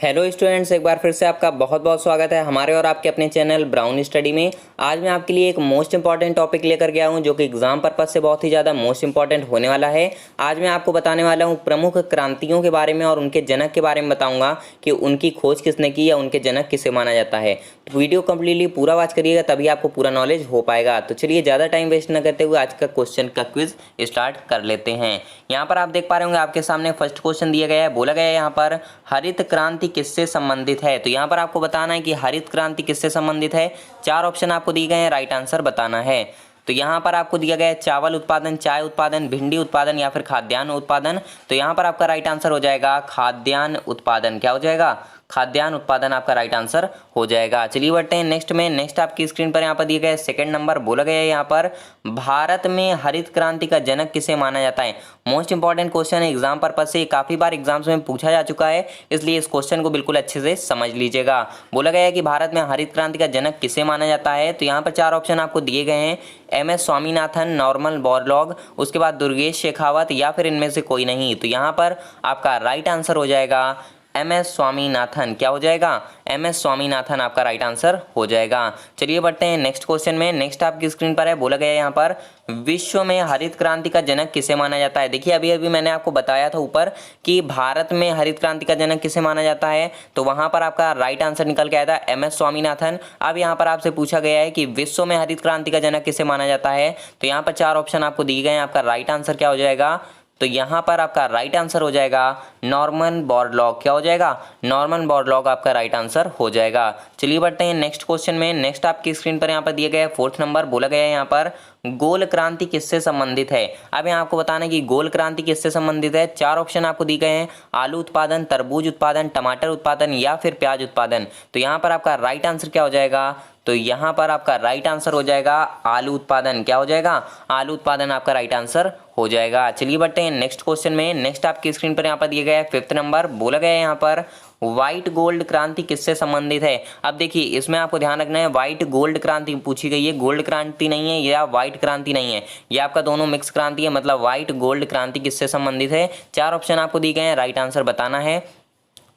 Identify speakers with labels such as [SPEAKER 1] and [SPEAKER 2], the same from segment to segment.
[SPEAKER 1] Hello students, एक बार फिर से आपका बहुत बहुत स्वागत है हमारे और आपके अपने चैनल ब्राउन स्टडी में। आज मैं आपके लिए एक मोस्ट इंपॉर्टेंट टॉपिक लेकर गया हूं जो कि एग्जाम पर्पज से बहुत ही ज़्यादा मोस्ट इंपॉर्टेंट होने वाला है। आज मैं आपको बताने वाला हूं प्रमुख क्रांतियों के बारे में और उनके जनक के बारे में बताऊंगा कि उनकी खोज किसने की या उनके जनक किसे माना जाता है। तो वीडियो कम्प्लीटली पूरा वॉच करिएगा, तभी आपको पूरा नॉलेज हो पाएगा। तो चलिए ज़्यादा टाइम वेस्ट न करते हुए आज का क्वेश्चन का क्विज स्टार्ट कर लेते हैं। यहाँ पर आप देख पा रहे होंगे आपके सामने फर्स्ट क्वेश्चन दिया गया है। बोला गया है यहाँ पर हरित क्रांति किससे संबंधित है। तो यहाँ पर आपको बताना है कि हरित क्रांति किससे संबंधित है। चार ऑप्शन आपको दिए गए हैं, राइट आंसर बताना है। तो यहाँ पर आपको दिया गया है चावल उत्पादन, चाय उत्पादन, भिंडी उत्पादन या फिर खाद्यान्न उत्पादन। तो यहाँ पर आपका राइट आंसर हो जाएगा खाद्यान्न उत्पादन। क्या हो जाएगा? खाद्यान्न उत्पादन आपका राइट आंसर हो जाएगा। चलिए बढ़ते हैं नेक्स्ट में। नेक्स्ट आपकी स्क्रीन पर यहाँ पर दिया गया है सेकंड नंबर। बोला गया है यहाँ पर भारत में हरित क्रांति का जनक किसे माना जाता है। मोस्ट इंपॉर्टेंट क्वेश्चन है एग्जाम पर्पज से, काफी बार एग्जाम्स में पूछा जा चुका है, इसलिए इस क्वेश्चन को बिल्कुल अच्छे से समझ लीजिएगा। बोला गया है कि भारत में हरित क्रांति का जनक किसे माना जाता है। तो यहाँ पर चार ऑप्शन आपको दिए गए हैं, MS स्वामीनाथन, नॉर्मन बोरलॉग, उसके बाद दुर्गेश शेखावत या फिर इनमें से कोई नहीं। तो यहाँ पर आपका राइट आंसर हो जाएगा MS स्वामीनाथन। क्या हो जाएगा? MS स्वामीनाथन आपका राइट आंसर हो जाएगा। चलिए बढ़ते हैं नेक्स्ट क्वेश्चन में। नेक्स्ट आपकी स्क्रीन पर है, बोला गया है यहाँ पर विश्व में हरित क्रांति का जनक किसे माना जाता है। देखिए अभी अभी मैंने आपको बताया था ऊपर कि भारत में हरित क्रांति का जनक किसे माना जाता है, तो वहां पर आपका राइट आंसर निकल के आया था MS स्वामीनाथन। अब यहाँ पर आपसे पूछा गया है कि विश्व में हरित क्रांति का जनक किसे माना जाता है। तो यहाँ पर चार ऑप्शन आपको दिए गए हैं, आपका राइट आंसर क्या हो जाएगा। तो यहाँ पर आपका राइट आंसर हो जाएगा नॉर्मन बोरलॉग। क्या हो जाएगा? नॉर्मन बोरलॉग आपका राइट आंसर हो जाएगा। चलिए बढ़ते हैं नेक्स्ट क्वेश्चन में। नेक्स्ट आपकी स्क्रीन पर यहाँ पर दिया गया है फोर्थ नंबर। बोला गया है यहाँ पर गोल क्रांति किससे संबंधित है। अब यहाँ आपको बताना है कि गोल क्रांति किससे संबंधित है। चार ऑप्शन आपको दिए गए हैं, आलू उत्पादन, तरबूज उत्पादन, टमाटर उत्पादन या फिर प्याज उत्पादन। तो यहाँ पर आपका राइट आंसर क्या हो जाएगा। तो यहाँ पर आपका राइट आंसर हो जाएगा आलू उत्पादन। क्या हो जाएगा? आलू उत्पादन आपका राइट आंसर हो जाएगा। चलिए बढ़ते हैं नेक्स्ट क्वेश्चन में। नेक्स्ट आपकी स्क्रीन पर यहाँ पर दिया गया है फिफ्थ नंबर। बोला गया है यहाँ पर व्हाइट गोल्ड क्रांति किससे संबंधित है। अब देखिए इसमें आपको ध्यान रखना है, व्हाइट गोल्ड क्रांति पूछी गई है, गोल्ड क्रांति नहीं है या व्हाइट क्रांति नहीं है, ये आपका दोनों मिक्स क्रांति है। मतलब व्हाइट गोल्ड क्रांति किससे संबंधित है। चार ऑप्शन आपको दिए गए हैं, राइट आंसर बताना है।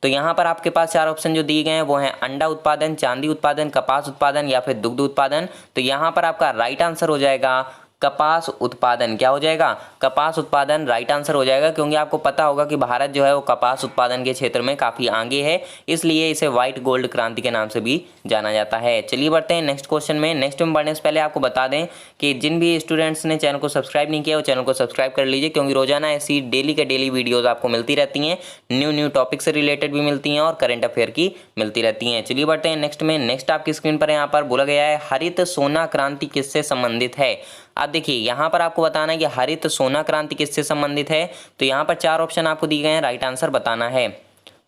[SPEAKER 1] तो यहाँ पर आपके पास चार ऑप्शन जो दिए गए हैं वो हैं अंडा उत्पादन, चांदी उत्पादन, कपास उत्पादन या फिर दुग्ध उत्पादन। तो यहाँ पर आपका राइट आंसर हो जाएगा कपास उत्पादन। क्या हो जाएगा? कपास उत्पादन राइट आंसर हो जाएगा, क्योंकि आपको पता होगा कि भारत जो है वो कपास उत्पादन के क्षेत्र में काफ़ी आगे है, इसलिए इसे व्हाइट गोल्ड क्रांति के नाम से भी जाना जाता है। चलिए बढ़ते हैं नेक्स्ट क्वेश्चन में। नेक्स्ट में बढ़ने से पहले आपको बता दें कि जिन भी स्टूडेंट्स ने चैनल को सब्सक्राइब नहीं किया वो चैनल को सब्सक्राइब कर लीजिए, क्योंकि रोजाना ऐसी डेली के डेली वीडियोज़ आपको मिलती रहती हैं, न्यू टॉपिक से रिलेटेड भी मिलती हैं और करंट अफेयर की मिलती रहती हैं। चलिए बढ़ते हैं नेक्स्ट में। नेक्स्ट आपकी स्क्रीन पर यहाँ पर बोला गया है हरित सोना क्रांति किससे संबंधित है। अब देखिए यहाँ पर आपको बताना है कि हरित सोना क्रांति किससे संबंधित है। तो यहाँ पर चार ऑप्शन आपको दिए गए हैं, राइट आंसर बताना है।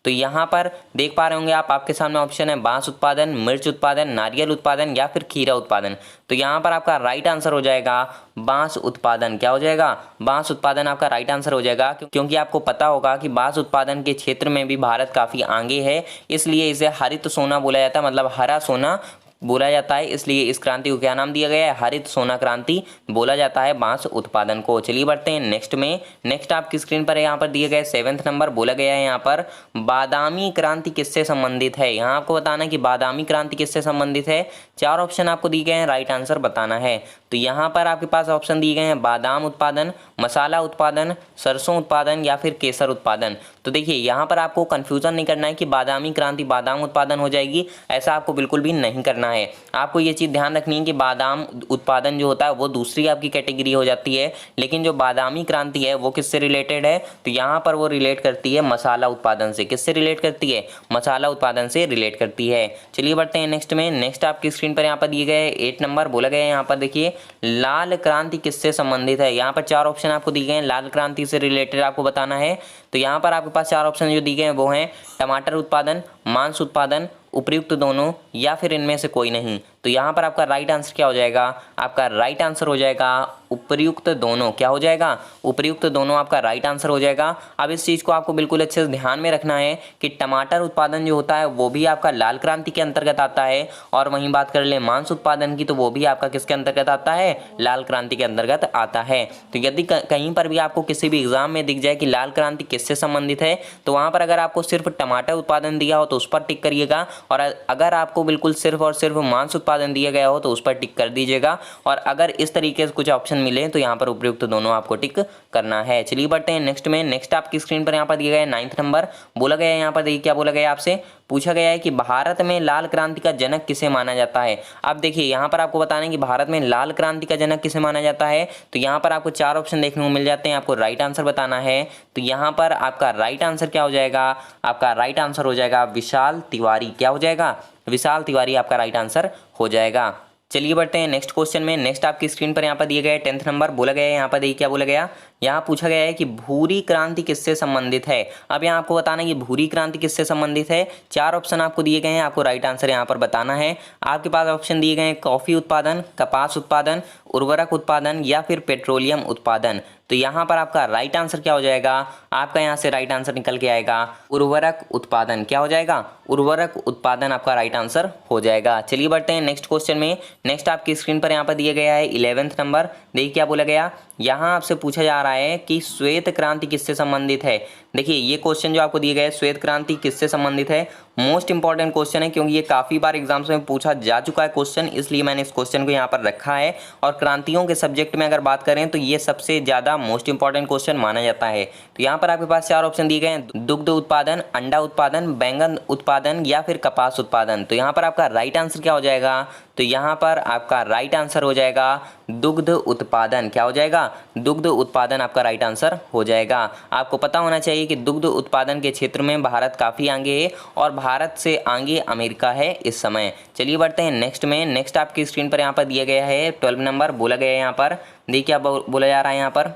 [SPEAKER 1] तो यहाँ पर देख पा रहे होंगे आप, आपके सामने ऑप्शन है बांस उत्पादन, मिर्च उत्पादन, नारियल उत्पादन या फिर खीरा उत्पादन। तो यहाँ पर आपका राइट आंसर हो जाएगा बांस उत्पादन। क्या हो जाएगा? बांस उत्पादन आपका राइट आंसर हो जाएगा, क्योंकि आपको पता होगा कि बांस उत्पादन के क्षेत्र में भी भारत काफ़ी आगे है, इसलिए इसे हरित सोना बोला जाता है, मतलब हरा सोना बोला जाता है, इसलिए इस क्रांति को क्या नाम दिया गया है? हरित सोना क्रांति बोला जाता है बांस उत्पादन को। चलिए बढ़ते हैं नेक्स्ट में। नेक्स्ट आपकी स्क्रीन पर यहाँ पर दिए गए सेवेंथ नंबर। बोला गया है यहाँ पर बादामी क्रांति किससे संबंधित है। यहाँ आपको बताना है कि बादामी क्रांति किससे संबंधित है। चार ऑप्शन आपको दिए गए हैं, राइट आंसर बताना है। तो यहाँ पर आपके पास ऑप्शन दिए गए हैं बादाम उत्पादन, मसाला उत्पादन, सरसों उत्पादन या फिर केसर उत्पादन। तो देखिए यहाँ पर आपको कंफ्यूजन नहीं करना है कि बादामी क्रांति बादाम उत्पादन हो जाएगी, ऐसा आपको बिल्कुल भी नहीं करना है। आपको ये चीज़ ध्यान रखनी है कि बादाम उत्पादन जो होता है वो दूसरी आपकी कैटेगरी हो जाती है, लेकिन जो बादामी क्रांति है वो किससे रिलेटेड है। तो यहाँ पर वो रिलेट करती है मसाला उत्पादन से। किससे रिलेट करती है? मसाला उत्पादन से रिलेट करती है। चलिए बढ़ते हैं नेक्स्ट में। नेक्स्ट आपकी स्क्रीन पर यहाँ पर दिए गए 8 नंबर। बोला गया है यहाँ पर देखिए लाल क्रांति किससे संबंधित है। यहाँ पर चार ऑप्शन आपको दिए गए हैं, लाल क्रांति से रिलेटेड आपको बताना है। तो यहाँ पर आपके पास चार ऑप्शन जो दिए गए हैं वो हैं टमाटर उत्पादन, मांस उत्पादन, उपयुक्त दोनों या फिर इनमें से कोई नहीं। तो तो यहाँ पर आपका राइट आंसर क्या हो जाएगा, आपका राइट आंसर हो जाएगा उपर्युक्त दोनों। क्या हो जाएगा, उपर्युक्त दोनों आपका राइट आंसर हो जाएगा। अब इस चीज़ को आपको बिल्कुल अच्छे से ध्यान में रखना है कि टमाटर उत्पादन जो होता है वो भी आपका लाल क्रांति के अंतर्गत आता है, और वहीं बात कर ले मांस उत्पादन की तो वो भी आपका किसके अंतर्गत आता है, लाल क्रांति के अंतर्गत आता है। तो यदि कहीं पर भी आपको किसी भी एग्जाम में दिख जाए कि लाल क्रांति किससे संबंधित है, तो वहां पर अगर आपको सिर्फ टमाटर उत्पादन दिया हो तो उस पर टिक करिएगा, और अगर आपको बिल्कुल सिर्फ और सिर्फ मांस उत्पादन दिया गया हो तो उस पर टिक कर दीजिएगा, और अगर इस तरीके से कुछ ऑप्शन मिले तो यहाँ पर उपयुक्त दोनों आपको टिक करना है। चलिए बढ़ते हैं नेक्स्ट में। नेक्स्ट आपकी स्क्रीन पर यहाँ पर दिया गया है 9th नंबर। बोला गया है यहाँ पर, देखिए क्या बोला गया है आपसे, पूछा गया है कि भारत में लाल क्रांति का जनक किसे माना जाता है। अब देखिए यहाँ पर आपको बताना है कि भारत में लाल क्रांति का जनक किसे माना जाता है, तो यहाँ पर आपको 4 ऑप्शन देखने को मिल जाते हैं, आपको राइट आंसर बताना है। तो यहाँ पर आपका राइट आंसर क्या हो जाएगा, आपका राइट आंसर हो जाएगा विशाल तिवारी। क्या हो जाएगा, विशाल तिवारी आपका राइट आंसर हो जाएगा। चलिए बढ़ते हैं नेक्स्ट क्वेश्चन में। नेक्स्ट आपकी स्क्रीन पर यहाँ पर दिए गए 10th नंबर। बोला गया है यहाँ पर, देखिए क्या बोला गया, यहाँ पूछा गया है कि भूरी क्रांति किससे संबंधित है। अब यहाँ आपको बताना है कि भूरी क्रांति किससे संबंधित है। 4 ऑप्शन आपको दिए गए हैं, आपको राइट आंसर यहाँ पर बताना है। आपके पास ऑप्शन दिए गए हैं कॉफी उत्पादन, कपास उत्पादन, उर्वरक उत्पादन या फिर पेट्रोलियम उत्पादन। तो यहाँ पर आपका राइट आंसर क्या हो जाएगा, आपका यहाँ से राइट आंसर निकल के आएगा उर्वरक उत्पादन। क्या हो जाएगा, उर्वरक उत्पादन आपका राइट आंसर हो जाएगा। चलिए बढ़ते हैं नेक्स्ट क्वेश्चन में। नेक्स्ट आपकी स्क्रीन पर यहाँ पर दिया गया है 11th नंबर। देखिए क्या बोला गया, यहाँ आपसे पूछा जा रहा है कि श्वेत क्रांति किससे संबंधित है। देखिए ये क्वेश्चन जो आपको दिए गए श्वेत क्रांति किससे संबंधित है, मोस्ट इंपॉर्टेंट क्वेश्चन है, क्योंकि ये काफ़ी बार एग्जाम्स में पूछा जा चुका है क्वेश्चन, इसलिए मैंने इस क्वेश्चन को यहाँ पर रखा है। और क्रांतियों के सब्जेक्ट में अगर बात करें तो ये सबसे ज़्यादा मोस्ट इंपॉर्टेंट क्वेश्चन माना जाता है। तो यहाँ पर आपके पास 4 ऑप्शन दिए गए हैं, दुग्ध उत्पादन, अंडा उत्पादन, बैंगन उत्पादन या फिर कपास उत्पादन। तो यहाँ पर आपका राइट आंसर क्या हो जाएगा, तो यहाँ पर आपका राइट आंसर हो जाएगा दुग्ध उत्पादन। क्या हो जाएगा, दुग्ध उत्पादन आपका राइट आंसर हो जाएगा। आपको पता होना चाहिए कि दुग्ध उत्पादन के क्षेत्र में भारत काफ़ी आगे है, और भारत से आगे अमेरिका है इस समय। चलिए बढ़ते हैं नेक्स्ट में। नेक्स्ट आपकी स्क्रीन पर यहाँ पर दिया गया है 12 नंबर। बोला गया है यहाँ पर, देखिए क्या बोला जा रहा है यहाँ पर,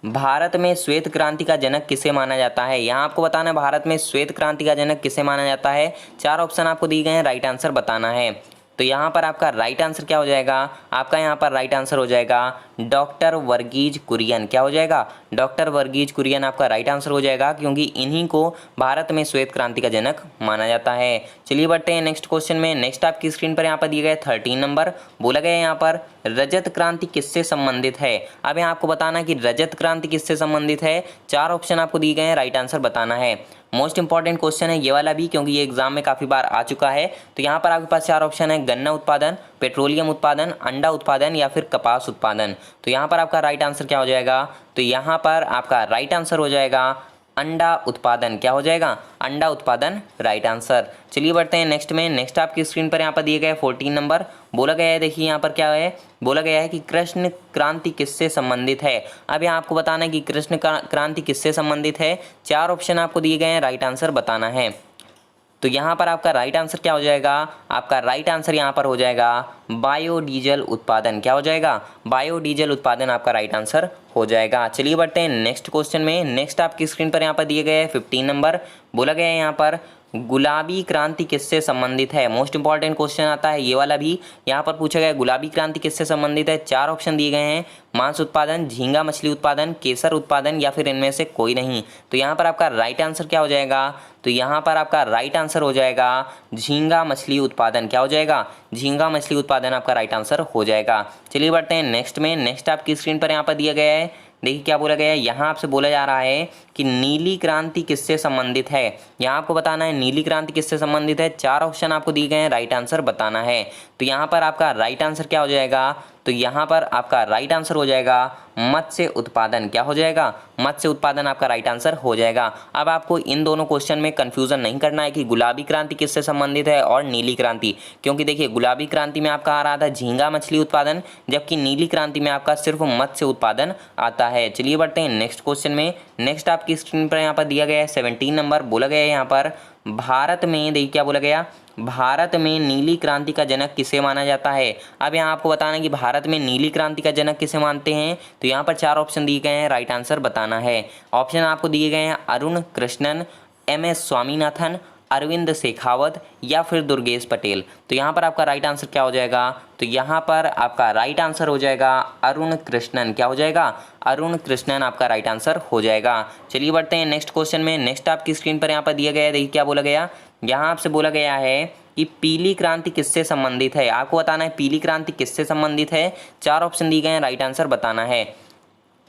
[SPEAKER 1] भारत में श्वेत क्रांति का जनक किसे माना जाता है। यहाँ आपको बताना है भारत में श्वेत क्रांति का जनक किसे माना जाता है। 4 ऑप्शन आपको दिए गए हैं, राइट आंसर बताना है। तो यहाँ पर आपका राइट आंसर क्या हो जाएगा, आपका यहाँ पर राइट आंसर हो जाएगा डॉक्टर वर्गीज कुरियन। क्या हो जाएगा, डॉक्टर वर्गीज कुरियन आपका राइट आंसर हो जाएगा, क्योंकि इन्हीं को भारत में श्वेत क्रांति का जनक माना जाता है। चलिए बढ़ते हैं नेक्स्ट क्वेश्चन में। नेक्स्ट आपकी स्क्रीन पर यहाँ पर दिए गए 13 नंबर। बोला गया है यहाँ पर रजत क्रांति किससे संबंधित है। अब यहाँ आपको बताना कि रजत क्रांति किससे संबंधित है। 4 ऑप्शन आपको दिए गए हैं, राइट आंसर बताना है। मोस्ट इंपॉर्टेंट क्वेश्चन है ये वाला भी, क्योंकि ये एग्जाम में काफ़ी बार आ चुका है। तो यहाँ पर आपके पास 4 ऑप्शन है, गन्ना उत्पादन, पेट्रोलियम उत्पादन, अंडा उत्पादन या फिर कपास उत्पादन। तो यहाँ पर आपका राइट आंसर क्या हो जाएगा, तो यहाँ पर आपका राइट आंसर हो जाएगा अंडा उत्पादन। क्या हो जाएगा, अंडा उत्पादन राइट आंसर। चलिए बढ़ते हैं नेक्स्ट में। नेक्स्ट आपकी स्क्रीन पर यहाँ पर दिए गए 14 नंबर। बोला गया है, देखिए यहाँ पर क्या है, बोला गया है कि कृष्ण क्रांति किससे संबंधित है। अब यहाँ आपको बताना है कि कृष्ण क्रांति किससे संबंधित है। 4 ऑप्शन आपको दिए गए हैं, राइट आंसर बताना है। तो यहाँ पर आपका राइट आंसर क्या हो जाएगा, आपका राइट आंसर यहाँ पर हो जाएगा बायोडीजल उत्पादन। क्या हो जाएगा, बायोडीजल उत्पादन आपका राइट आंसर हो जाएगा। चलिए बढ़ते हैं नेक्स्ट क्वेश्चन में। नेक्स्ट आपकी स्क्रीन पर यहाँ पर दिए गए 15 नंबर। बोला गया है यहाँ पर गुलाबी क्रांति किससे संबंधित है। मोस्ट इंपॉर्टेंट क्वेश्चन आता है ये वाला भी। यहाँ पर पूछा गया गुलाबी क्रांति किससे संबंधित है। 4 ऑप्शन दिए गए हैं, मांस उत्पादन, झींगा मछली उत्पादन, केसर उत्पादन या फिर इनमें से कोई नहीं। तो यहाँ पर आपका राइट आंसर क्या हो जाएगा, तो यहाँ पर आपका राइट आंसर हो जाएगा झींगा मछली उत्पादन। क्या हो जाएगा, झींगा मछली उत्पादन आपका राइट आंसर हो जाएगा। चलिए बढ़ते हैं नेक्स्ट में। नेक्स्ट आपकी स्क्रीन पर यहाँ पर दिया गया है, देखिए क्या बोला गया है, यहाँ आपसे बोला जा रहा है कि नीली क्रांति किससे संबंधित है। यहाँ आपको बताना है नीली क्रांति किससे संबंधित है। 4 ऑप्शन आपको दिए गए हैं, राइट आंसर बताना है। तो यहाँ पर आपका राइट आंसर क्या हो जाएगा, तो यहाँ पर आपका राइट आंसर हो जाएगा मत्स्य उत्पादन। क्या हो जाएगा, मत्स्य उत्पादन आपका राइट आंसर हो जाएगा। अब आपको इन दोनों क्वेश्चन में कंफ्यूजन नहीं करना है कि गुलाबी क्रांति किससे संबंधित है और नीली क्रांति, क्योंकि देखिए गुलाबी क्रांति में आपका आ रहा था झींगा मछली उत्पादन, जबकि नीली क्रांति में आपका सिर्फ मत्स्य उत्पादन आता है। चलिए बढ़ते हैं नेक्स्ट क्वेश्चन में। नेक्स्ट आपकी स्क्रीन पर यहाँ पर दिया गया है 17 नंबर। बोला गया है यहाँ पर भारत में, देखिए क्या बोला गया, भारत में नीली क्रांति का जनक किसे माना जाता है। अब यहाँ आपको बताना है कि भारत में नीली क्रांति का जनक किसे मानते हैं। तो यहाँ पर 4 ऑप्शन दिए गए हैं, राइट आंसर बताना है। ऑप्शन आपको दिए गए हैं अरुण कृष्णन, MS स्वामीनाथन, अरविंद शेखावत या फिर दुर्गेश पटेल। तो यहाँ पर आपका राइट आंसर क्या हो जाएगा? तो यहाँ पर आपका राइट आंसर हो जाएगा अरुण कृष्णन। क्या हो जाएगा? अरुण कृष्णन आपका राइट आंसर हो जाएगा। चलिए बढ़ते हैं नेक्स्ट क्वेश्चन में। नेक्स्ट आपकी स्क्रीन पर यहाँ पर दिया गया है, देखिए क्या बोला गया। यहाँ आपसे बोला गया है कि पीली क्रांति किससे संबंधित है। आपको बताना है पीली क्रांति किससे संबंधित है। 4 ऑप्शन दिए गए हैं, राइट आंसर बताना है।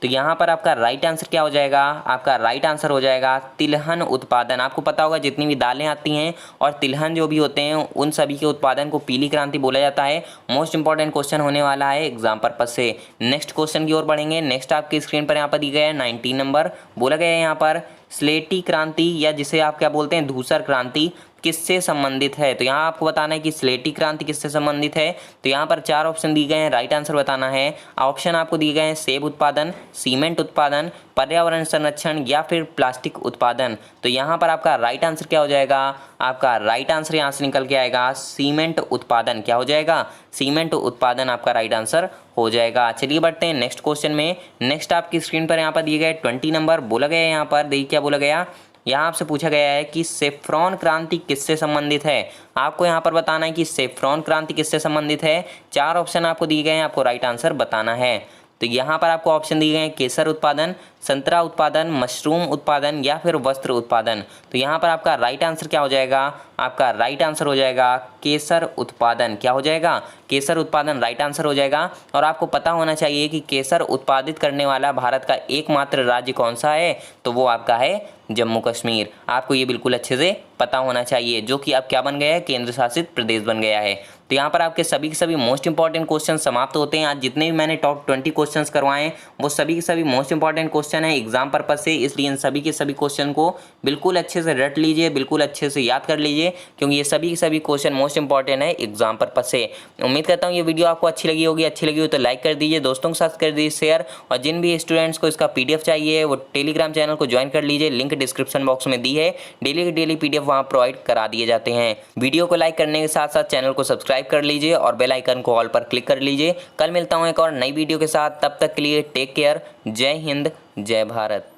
[SPEAKER 1] तो यहाँ पर आपका राइट आंसर क्या हो जाएगा? आपका राइट आंसर हो जाएगा तिलहन उत्पादन। आपको पता होगा जितनी भी दालें आती हैं और तिलहन जो भी होते हैं उन सभी के उत्पादन को पीली क्रांति बोला जाता है। मोस्ट इंपॉर्टेंट क्वेश्चन होने वाला है एग्जाम पर्पज से। नेक्स्ट क्वेश्चन की ओर बढ़ेंगे। नेक्स्ट आपकी स्क्रीन पर यहाँ पर दी गया है 19 नंबर। बोला गया है यहाँ पर स्लेटी क्रांति या जिसे आप क्या बोलते हैं धूसर क्रांति किससे संबंधित है। तो यहाँ आपको बताना है कि स्लेटी क्रांति किससे संबंधित है। तो यहाँ पर 4 ऑप्शन दिए गए हैं, राइट आंसर बताना है। ऑप्शन आपको दिए गए हैं सेब उत्पादन, सीमेंट उत्पादन, पर्यावरण संरक्षण या फिर प्लास्टिक उत्पादन। तो यहाँ पर आपका राइट आंसर क्या हो जाएगा? आपका राइट आंसर यहाँ से निकल के आएगा सीमेंट उत्पादन। क्या हो जाएगा? सीमेंट उत्पादन आपका राइट आंसर हो जाएगा। चलिए बढ़ते हैं नेक्स्ट क्वेश्चन में। नेक्स्ट आपकी स्क्रीन पर यहाँ पर दिए गए 20 नंबर। बोला गया है यहाँ पर, देखिए क्या बोला गया। यहाँ आपसे पूछा गया है कि सेफ्रॉन क्रांति किससे संबंधित है। आपको यहाँ पर बताना है कि सेफ्रॉन क्रांति किससे संबंधित है। 4 ऑप्शन आपको दिए गए हैं, आपको राइट आंसर बताना है। तो यहाँ पर आपको ऑप्शन दिए गए हैं केसर उत्पादन, संतरा उत्पादन, मशरूम उत्पादन या फिर वस्त्र उत्पादन। तो यहाँ पर आपका राइट आंसर क्या हो जाएगा? आपका राइट आंसर हो जाएगा केसर उत्पादन। क्या हो जाएगा? केसर उत्पादन राइट आंसर हो जाएगा। और आपको पता होना चाहिए कि केसर उत्पादित करने वाला भारत का एकमात्र राज्य कौन सा है। तो वो आपका है जम्मू कश्मीर। आपको ये बिल्कुल अच्छे से पता होना चाहिए, जो कि अब क्या बन गया है? केंद्र शासित प्रदेश बन गया है। तो यहाँ पर आपके सभी के सभी मोस्ट इंपॉर्टेंट क्वेश्चन समाप्त होते हैं। आज जितने भी मैंने टॉप 20 क्वेश्चंस करवाए हैं वो सभी के सभी मोस्ट इंपॉर्टेंट क्वेश्चन है एग्जाम पर्पज से। इसलिए इन सभी के सभी क्वेश्चन को बिल्कुल अच्छे से रट लीजिए, बिल्कुल अच्छे से याद कर लीजिए, क्योंकि ये सभी के सभी क्वेश्चन मोस्ट इंपॉर्टेंट है एग्जाम पर्पज से। उम्मीद करता हूँ ये वीडियो आपको अच्छी लगी होगी। अच्छी लगी हो तो लाइक कर दीजिए, दोस्तों के साथ कर दीजिए शेयर। और जिन भी स्टूडेंट्स को इसका PDF चाहिए वो टेलीग्राम चैनल को ज्वाइन कर लीजिए, लिंक डिस्क्रिप्शन बॉक्स में दी है। डेली की डेली PDF वहाँ प्रोवाइड करा दिए जाते हैं। वीडियो को लाइक करने के साथ साथ चैनल को सब्सक्राइब कर लीजिए और बेल आइकन को ऑल पर क्लिक कर लीजिए। कल मिलता हूँ एक और नई वीडियो के साथ, तब तक के लिए टेक केयर। जय हिंद, जय भारत।